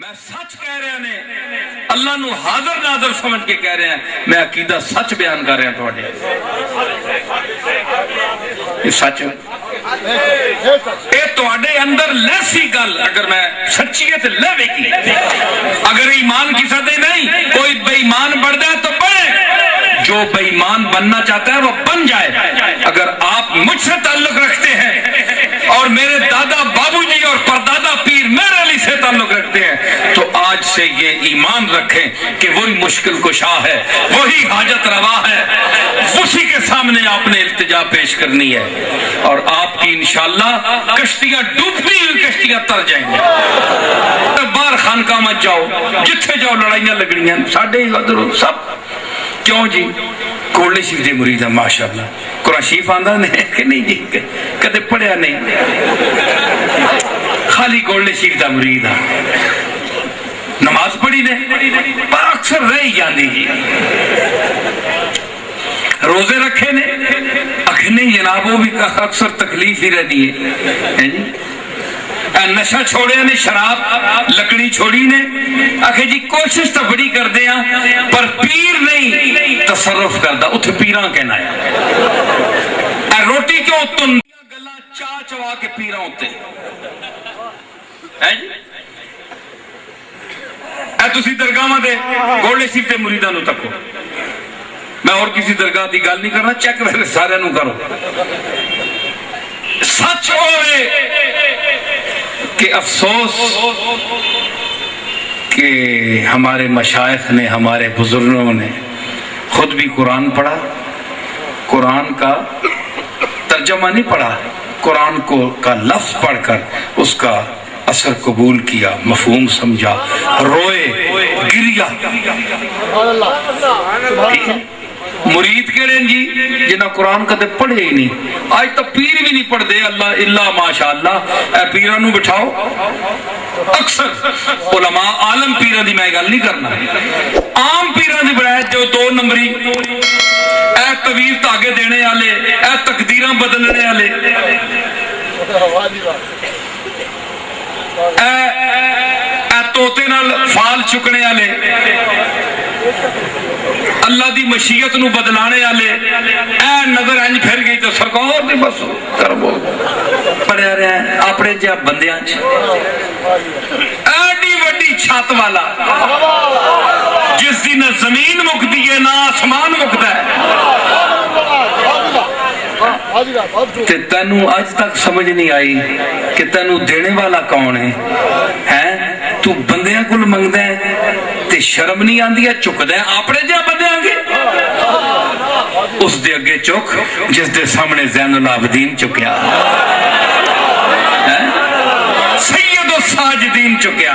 میں سچ کہہ رہے ہیں اللہ نو حاضر ناظر سمجھ کے کہہ رہے ہیں میں عقیدہ سچ بیان کر رہے ہیں تھوڑے یہ سچ اے تھوڑے اندر لیسی گل اگر میں سچیت لے کی اگر ایمان کی سطح نہیں کوئی بے ایمان بڑھ جائے تو بڑھے جو بے ایمان بننا چاہتا ہے وہ بن جائے اگر آپ مجھ سے تعلق رکھتے ہیں اور میرے دادا بابو جی اور پردادا پیر میرے علی سے تعلق رکھتے ہیں تو آج سے یہ ایمان رکھیں کہ وہی مشکل کشا ہے وہی حاجت روا ہے اسی کے سامنے آپ نے التجا پیش کرنی ہے اور آپ کی انشاءاللہ کشتیاں ڈوبتی ہوئی کشتیاں تر جائیں گے باہر خانقاہ مت جاؤ جتھے جاؤ لڑائیاں لگڑیاں ساڑھے ادھر سب کیوں جی کوڑلے شریف دے مرید ہے ماشاءاللہ قرآن شریف آندہ نہیں کہ نہیں جی کدے پڑھیا نہیں خالی کوڑلے شریف دا مرید ہے نماز پڑھی نے پر اکثر رہی جاندی جی روزے رکھے نے نہیں جناب وہ بھی اکثر تکلیف ہی رہنی ہے جی نشہ چھوڑے نے شراب لکڑی چھوڑی نے آخر جی کوشش تو بڑی کر دیا پر پیر نہیں تصرف کردہ اتھے پیران کہنا ہے روٹی کیوں تن گلہ چاہ چوا کے پیران ہوتے تسی درگاہ میں دے گوڑے سیتے مریدانو تکو میں اور کسی درگاہ دی گال نہیں کرنا چیک ویلے سارے نو کرو سچ ہوئے کہ افسوس کہ ہمارے مشائخ نے ہمارے بزرگوں نے خود بھی قرآن پڑھا قرآن کا ترجمہ نہیں پڑھا قرآن کا لفظ پڑھ کر اس کا اثر قبول کیا مفہوم سمجھا روئے گریا مرید کہڑے جی جنہ قرآن کدے پڑھے ہی نہیں آج تو پیر بھی نہیں پڑھ دے اللہ ماشاءاللہ اے پیرانو بٹھاؤ اکثر علماء عالم پیران دی میں گل نہیں کرنا عام پیران دی بڑھائے جو دو نمبری اے طویل تاگے دینے والے اے تقدیراں بدلنے والے اے توتے نال فال چکنے والے اللہ دی مشیت نو بدلانے والے اے نظر انج پھر گئی تو سرکار دی بس کربو پڑھیا رہے ہیں اپنے جا بندیاں ایڈی وڈی چھت والا جس دی نہ زمین مکتی ہے نہ آسمان مکتا ہے کہ تینو آج تک سمجھ نہیں آئی کہ تینو دینے والا کون ہے تو بندیاں کل منگدہ ہے تے شرم نہیں آندی ہے چک دے اپنے جا بندے آنگے اس دے اگے چک جس دے سامنے زین العابدین چکیا سید الساجدین چکیا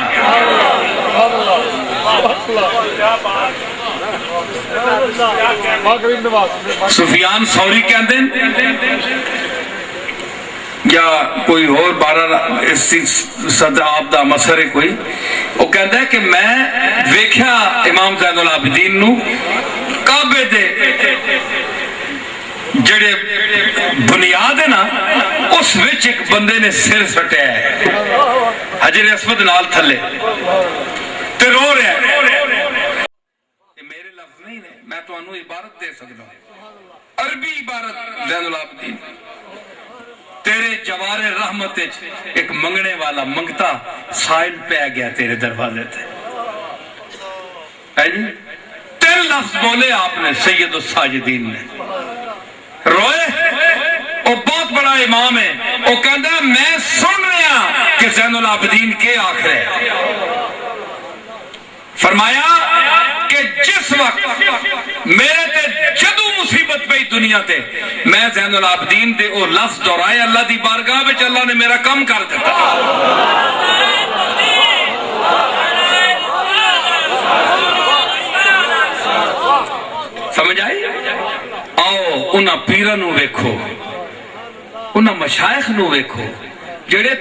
سفیان ثوری کہندے یا کوئی اور بارہ صدر آپ دا مسئر ہے کوئی وہ کہتا ہے کہ میں ویکھیا امام زین العابدین نو کعبے دے جڑے بنیاد ہے نا اس وچ ایک بندے نے سر سٹیا ہے حجر اسود نال تھلے تے رو رہا ہے میرے لفظ نہیں نے میں تو انہوں عبارت دے سکتا ہوں عربی عبارت زین العابدین تیرے جوار رحمت ایک منگنے والا منگتا سائل پہ گیا تیرے دروازے تھے تین لفظ بولے آپ نے سید الساجدین نے روئے وہ بہت بڑا امام ہے وہ کہتا ہے میں سن رہا کہ زین العابدین کے آخر ہے فرمایا کہ جس وقت میرے تے جدو مصیبت پہ دنیا تے میں زین العابدین دے او لفظ دورائے اللہ دی بارگاہ بچ اللہ نے میرا کم کر دیتا سمجھ آئی آؤ انہاں پیرہ نو ویکھو انہاں مشائخ نو ویکھو جڑے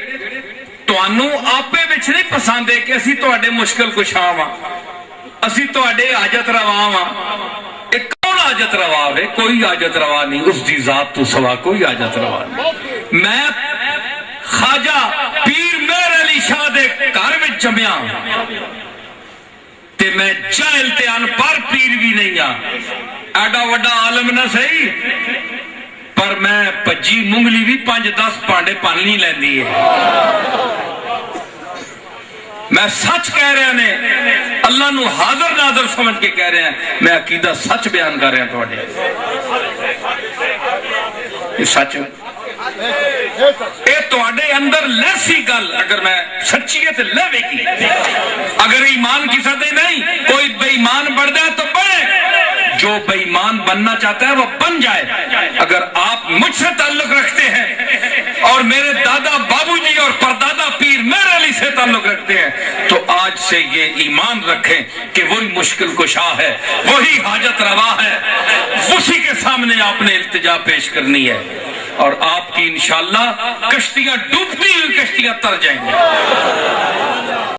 توانو آپے بچ نہیں پسندے کہ اسی تو اڈے مشکل کشاں ہاں اسی تو اڈے حاجت روا ہاں ایک کون حاجت روا ہے کوئی حاجت روا نہیں اس دی ذات تو سوا کوئی حاجت روا نہیں میں خواجہ پیر میر علی شاہ دے گھر وچ جمیا تے میں جاہل تے انپڑھ پیر بھی نہیں ہاں، ایڈا وڈا عالم نہ صحیح، پر میں پجی مونگلی بھی 5-10 پانڈے پانی لیندی ہے۔ میں سچ کہہ رہے ہیں، اللہ نو حاضر ناظر سمجھ کے کہہ رہے ہیں، میں عقیدہ سچ بیان کر رہے ہیں تھوڑے، یہ سچ اے تواڈے اندر لیسی گل اگر میں سچیت لے کی، اگر ایمان کی سطح نہیں کوئی بے ایمان بڑھ جائے تو بڑھے، جو بے ایمان بننا چاہتا ہے وہ بن جائے۔ اگر آپ مجھ سے تعلق رکھتے ہیں اور میرے دادا بابو جی اور پردادا پیر میرے علی سے تعلق رکھتے ہیں تو آج سے یہ ایمان رکھیں کہ وہی مشکل کشا ہے، وہی حاجت روا ہے، اسی کے سامنے آپ نے التجا پیش کرنی ہے، اور آپ کی انشاءاللہ کشتیاں ڈوبتی ہوئی کشتیاں تر جائیں گے۔